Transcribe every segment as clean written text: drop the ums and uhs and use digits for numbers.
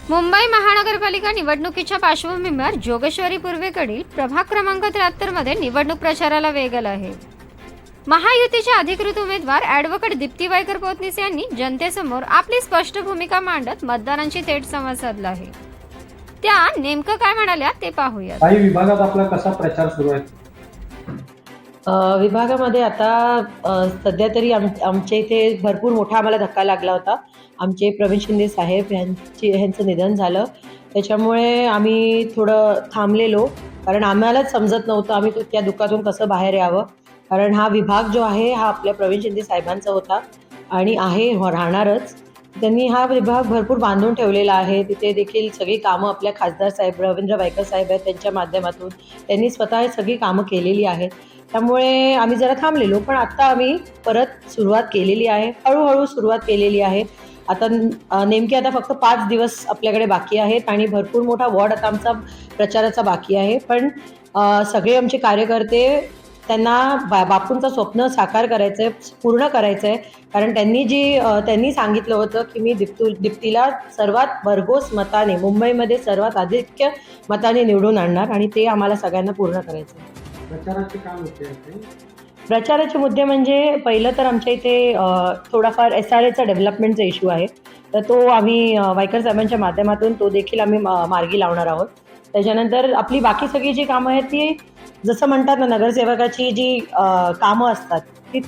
मुंबई महानगरपालिका निवडणुकीच्या पार्श्वभूमीवर जोगेश्वरी पूर्वेकडील प्रभाग क्रमांक 73 मध्ये निवडणूक प्रचाराला वेग आला आहे। महायुतीच्या अधिकृत उमेदवार ॲडव्होकेट दीप्ती वायकर पोतनीस यांनी जनतेसमोर आपली स्पष्ट भूमिका मांडत मतदारांशी थेट संवाद साधला आहे। त्या नेमकं काय म्हणाल्या ते पाहूया। काही विभागात आपला कसा प्रचार सुरू आहे? विभागामध्ये आता सध्या तरी आमच्या इथे भरपूर मोठा आम्हाला धक्का लागला होता। आमचे प्रवीण शिंदे साहेब यांचं निधन झालं, त्याच्यामुळे आम्ही थोडं थांबलेलो, कारण आम्हालाच समजत नव्हतं आम्ही त्या दुःखातून कसं बाहेर यावं। कारण हा विभाग जो आहे हा आपल्या प्रवीण शिंदे साहेबांचा होता आणि आहे राहणारच। त्यांनी हा विभाग भरपूर बांधून ठेवलेला आहे। तिथे देखील सगळी कामं आपल्या खासदार साहेब रवींद्र वायकर साहेब आहेत त्यांच्या माध्यमातून त्यांनी स्वतः सगळी कामं केलेली आहेत। त्यामुळे आम्ही जरा थांबलेलो, पण आता आम्ही परत सुरुवात केलेली आहे, हळूहळू सुरुवात केलेली आहे। आता नेमके आता फक्त 5 दिवस आपल्याकडे बाकी आहेत आणि भरपूर मोठा वॉर्ड आता आमचा प्रचाराचा बाकी आहे। पण सगळे आमचे कार्यकर्ते त्यांना बापूंचं स्वप्न साकार करायचं आहे, पूर्ण करायचं आहे। कारण त्यांनी सांगितलं होतं की मी दीप्तीला सर्वात भरघोस मताने मुंबईमध्ये सर्वात आधिक्य मताने निवडून आणणार आणि ते आम्हाला सगळ्यांना पूर्ण करायचं आहे। प्रचाराचे काय मुद्दे आहेत? प्रचाराचे मुद्दे म्हणजे पहिलं तर आमच्या इथे थोडाफार SRAचा डेव्हलपमेंटचा इश्यू आहे, तर तो आम्ही वायकर साहेबांच्या माध्यमातून तो देखील आम्ही मार्गी लावणार आहोत। त्याच्यानंतर आपली बाकी सगळी जी कामं आहेत ती जसं म्हणतात ना, नगरसेवकाची जी कामं असतात ती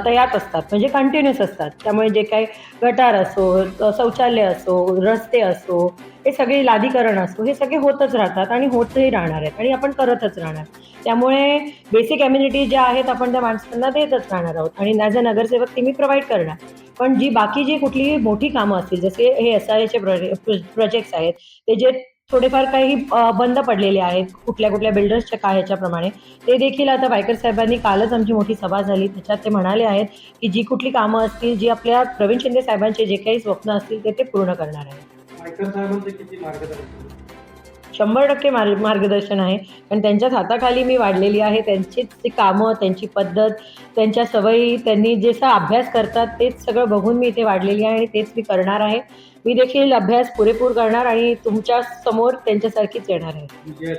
तयार असतात, म्हणजे कंटिन्यूस असतात। त्यामुळे जे काही गटार असो, शौचालय असो, रस्ते असो, हे सगळे लादीकरण असो, हे सगळे होतच राहतात आणि होतही राहणार आहेत आणि आपण करतच राहणार। त्यामुळे बेसिक ॲम्युनिटी ज्या आहेत आपण त्या माणसांना देतच राहणार आहोत आणि ॲज अ नगरसेवक ती मी प्रोव्हाइड करणार। पण बाकी जी कुठली मोठी कामं असतील, जसे हे SRAचे प्रोजेक्ट्स आहेत, ते जे थोडेफार काही बंद पडलेले आहेत कुठल्या बिल्डर्सच्या ह्याच्याप्रमाणे, ते देखील आता वायकर साहेबांनी कालच आमची मोठी सभा झाली, त्याच्यात ते म्हणाले आहेत की जी कुठली कामं असतील, जी आपल्या प्रवीण शिंदे साहेबांचे जे काही स्वप्न असतील ते पूर्ण करणार आहेत। वायकर साहेबांचे किती मार्गदर्शन? 100% मार्गदर्शन आहे, कारण त्यांच्याच हाताखाली मी वाढलेली आहे। त्यांचीच ती कामं, त्यांची पद्धत, त्यांच्या सवयी, त्यांनी जसा अभ्यास करतात तेच सगळं बघून मी इथे वाढलेली आहे आणि तेच मी करणार आहे। मी देखील अभ्यास पुरेपूर करणार आणि तुमच्या समोर त्यांच्यासारखीच येणार आहे।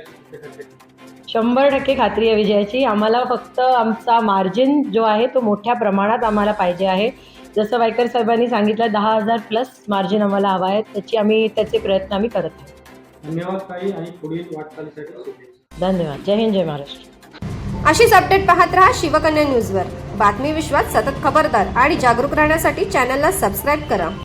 100% खात्री आहे विजयाची। आम्हाला फक्त आमचा मार्जिन जो आहे तो मोठ्या प्रमाणात आम्हाला पाहिजे आहे। जसं वायकर साहेबांनी सांगितलं 10,000+ मार्जिन आम्हाला हवं आहे, त्याचे प्रयत्न आम्ही करत आहोत। धन्यवाद ताई आणि पुढील वाटचालीसाठी शुभेच्छा। धन्यवाद। जय हिंद, जय महाराष्ट्र। अशीच अपडेट पाहत रहा शिवकन्या न्यूजवर। बातमी विश्वात सतत खबरदार आणि जागरूक राहण्यासाठी चॅनलला सबस्क्राईब करा।